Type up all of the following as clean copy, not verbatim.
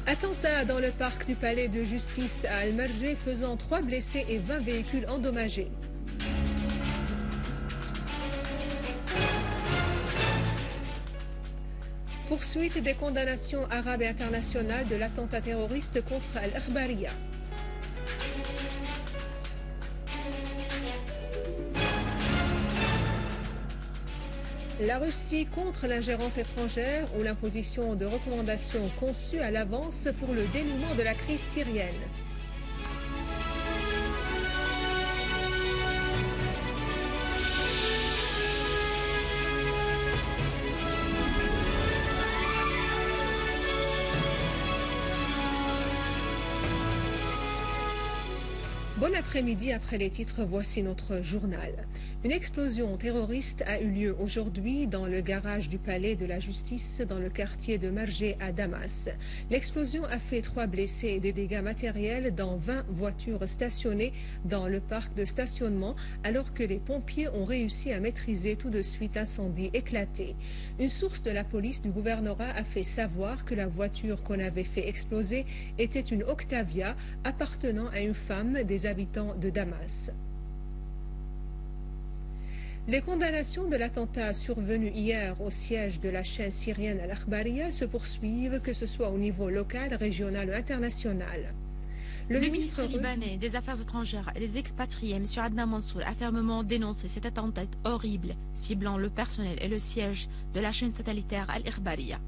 Attentat dans le parc du palais de justice à Al-Marjeh faisant 3 blessés et 20 véhicules endommagés. Poursuite des condamnations arabes et internationales de l'attentat terroriste contre Al-Ikhbariya. La Russie contre l'ingérence étrangère ou l'imposition de recommandations conçues à l'avance pour le dénouement de la crise syrienne. Bon après-midi, après les titres, voici notre journal. Une explosion terroriste a eu lieu aujourd'hui dans le garage du palais de la justice dans le quartier de Marjeh à Damas. L'explosion a fait 3 blessés et des dégâts matériels dans 20 voitures stationnées dans le parc de stationnement alors que les pompiers ont réussi à maîtriser tout de suite l'incendie éclaté. Une source de la police du gouvernorat a fait savoir que la voiture qu'on avait fait exploser était une Octavia appartenant à une femme des habitants de Damas. Les condamnations de l'attentat survenu hier au siège de la chaîne syrienne Al-Ikhbariya se poursuivent, que ce soit au niveau local, régional ou international. Le ministre libanais des Affaires étrangères et des expatriés, M. Adnan Mansour, a fermement dénoncé cet attentat horrible ciblant le personnel et le siège de la chaîne satellitaire Al-Ikhbariya.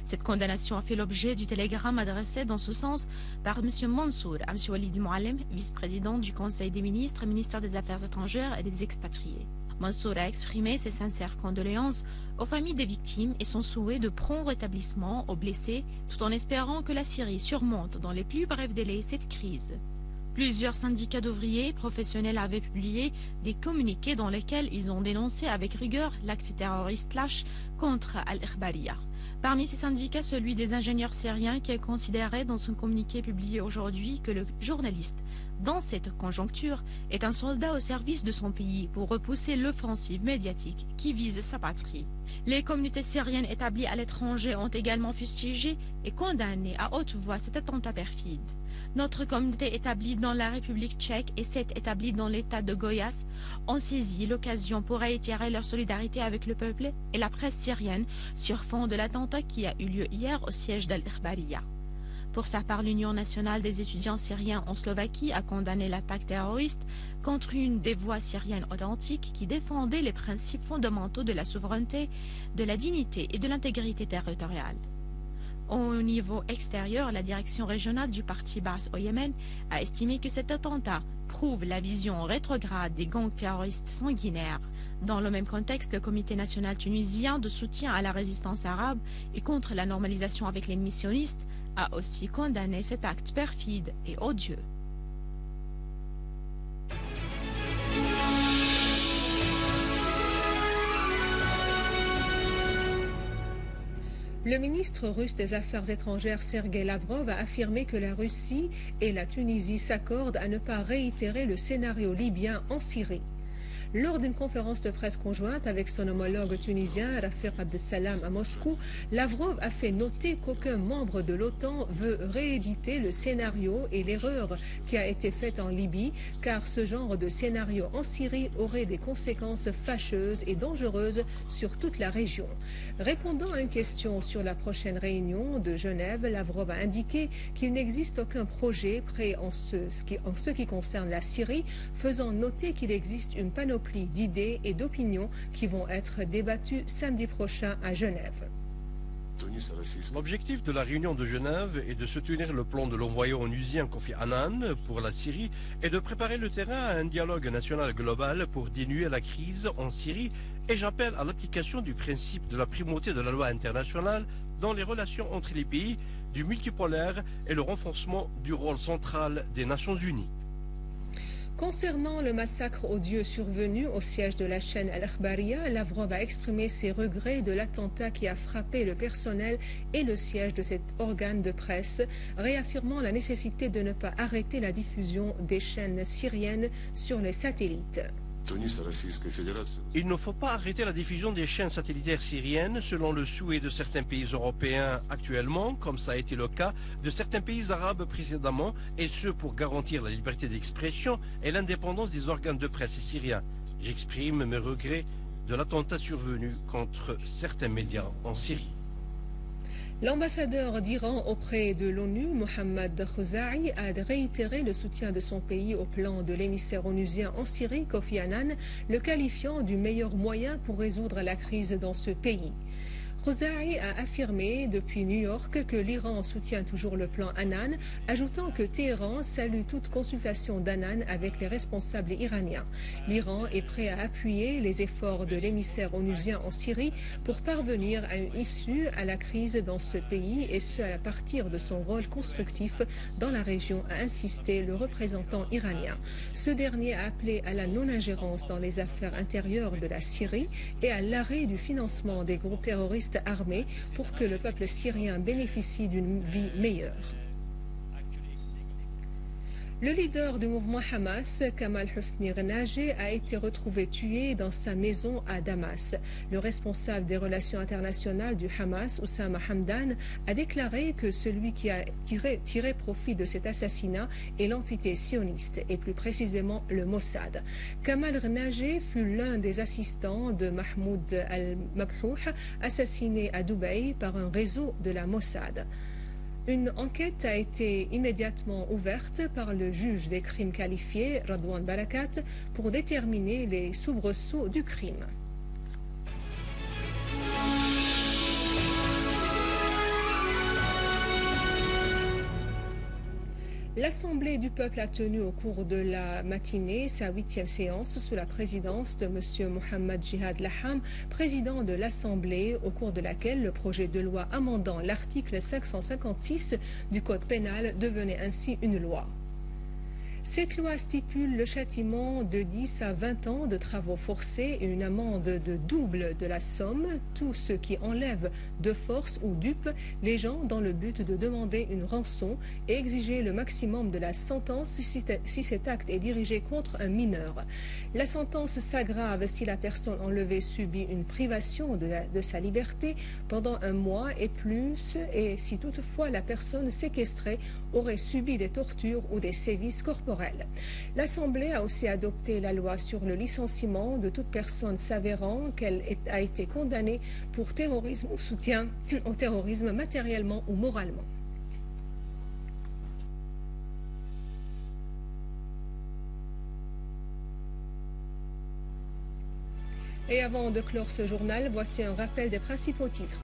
Cette condamnation a fait l'objet du télégramme adressé dans ce sens par M. Mansour à M. Walid Moualem, vice-président du Conseil des ministres, ministère des Affaires étrangères et des expatriés. Mansour a exprimé ses sincères condoléances aux familles des victimes et son souhait de prompt rétablissement aux blessés, tout en espérant que la Syrie surmonte dans les plus brefs délais cette crise. Plusieurs syndicats d'ouvriers professionnels avaient publié des communiqués dans lesquels ils ont dénoncé avec rigueur l'acte terroriste lâche contre Al-Ikhbariya. Parmi ces syndicats, celui des ingénieurs syriens qui a considéré dans son communiqué publié aujourd'hui que le journaliste, dans cette conjoncture, est un soldat au service de son pays pour repousser l'offensive médiatique qui vise sa patrie. Les communautés syriennes établies à l'étranger ont également fustigé et condamné à haute voix cet attentat perfide. Notre communauté établie dans la République tchèque et celle établie dans l'état de Goiás ont saisi l'occasion pour réitérer leur solidarité avec le peuple et la presse syrienne sur fond de l'attentat qui a eu lieu hier au siège d'Al-Ikhbariya. Pour sa part, l'Union nationale des étudiants syriens en Slovaquie a condamné l'attaque terroriste contre une des voix syriennes authentiques qui défendait les principes fondamentaux de la souveraineté, de la dignité et de l'intégrité territoriale. Au niveau extérieur, la direction régionale du parti Baas au Yémen a estimé que cet attentat prouve la vision rétrograde des gangs terroristes sanguinaires. Dans le même contexte, le Comité national tunisien de soutien à la résistance arabe et contre la normalisation avec les missionnistes a aussi condamné cet acte perfide et odieux. Le ministre russe des Affaires étrangères Sergei Lavrov a affirmé que la Russie et la Tunisie s'accordent à ne pas réitérer le scénario libyen en Syrie. Lors d'une conférence de presse conjointe avec son homologue tunisien Rafiq Abdessalam à Moscou, Lavrov a fait noter qu'aucun membre de l'OTAN veut rééditer le scénario et l'erreur qui a été faite en Libye, car ce genre de scénario en Syrie aurait des conséquences fâcheuses et dangereuses sur toute la région. Répondant à une question sur la prochaine réunion de Genève, Lavrov a indiqué qu'il n'existe aucun projet prêt en ce qui concerne la Syrie, faisant noter qu'il existe une panoplie d'idées et d'opinions qui vont être débattues samedi prochain à Genève. L'objectif de la réunion de Genève est de soutenir le plan de l'envoyé onusien Kofi Annan pour la Syrie et de préparer le terrain à un dialogue national global pour diminuer la crise en Syrie, et j'appelle à l'application du principe de la primauté de la loi internationale dans les relations entre les pays, du multipolaire et le renforcement du rôle central des Nations Unies. Concernant le massacre odieux survenu au siège de la chaîne Al-Ikhbariya, Lavrov a exprimé ses regrets de l'attentat qui a frappé le personnel et le siège de cet organe de presse, réaffirmant la nécessité de ne pas arrêter la diffusion des chaînes syriennes sur les satellites. Il ne faut pas arrêter la diffusion des chaînes satellitaires syriennes selon le souhait de certains pays européens actuellement, comme ça a été le cas de certains pays arabes précédemment, et ce pour garantir la liberté d'expression et l'indépendance des organes de presse syriens. J'exprime mes regrets de l'attentat survenu contre certains médias en Syrie. L'ambassadeur d'Iran auprès de l'ONU, Mohammad Khouzaï, a réitéré le soutien de son pays au plan de l'émissaire onusien en Syrie, Kofi Annan, le qualifiant du meilleur moyen pour résoudre la crise dans ce pays. Khouzaï a affirmé depuis New York que l'Iran soutient toujours le plan Annan, ajoutant que Téhéran salue toute consultation d'Annan avec les responsables iraniens. L'Iran est prêt à appuyer les efforts de l'émissaire onusien en Syrie pour parvenir à une issue à la crise dans ce pays, et ce à partir de son rôle constructif dans la région, a insisté le représentant iranien. Ce dernier a appelé à la non-ingérence dans les affaires intérieures de la Syrie et à l'arrêt du financement des groupes terroristes armés pour que le peuple syrien bénéficie d'une vie meilleure. Le leader du mouvement Hamas, Kamal Hosni Renajé, a été retrouvé tué dans sa maison à Damas. Le responsable des relations internationales du Hamas, Oussama Hamdan, a déclaré que celui qui a tiré profit de cet assassinat est l'entité sioniste, et plus précisément le Mossad. Kamal Renajé fut l'un des assistants de Mahmoud al-Mabhouh, assassiné à Dubaï par un réseau de la Mossad. Une enquête a été immédiatement ouverte par le juge des crimes qualifiés, Radwan Barakat, pour déterminer les soubresauts du crime. L'Assemblée du peuple a tenu au cours de la matinée sa 8e séance sous la présidence de M. Mohamed Jihad Laham, président de l'Assemblée, au cours de laquelle le projet de loi amendant l'article 556 du Code pénal devenait ainsi une loi. Cette loi stipule le châtiment de 10 à 20 ans de travaux forcés et une amende de double de la somme, tous ceux qui enlèvent de force ou dupent les gens dans le but de demander une rançon et exiger le maximum de la sentence si cet acte est dirigé contre un mineur. La sentence s'aggrave si la personne enlevée subit une privation de sa liberté pendant un mois et plus, et si toutefois la personne séquestrée aurait subi des tortures ou des sévices corporels. L'Assemblée a aussi adopté la loi sur le licenciement de toute personne s'avérant qu'elle a été condamnée pour terrorisme ou soutien au terrorisme matériellement ou moralement. Et avant de clore ce journal, voici un rappel des principaux titres.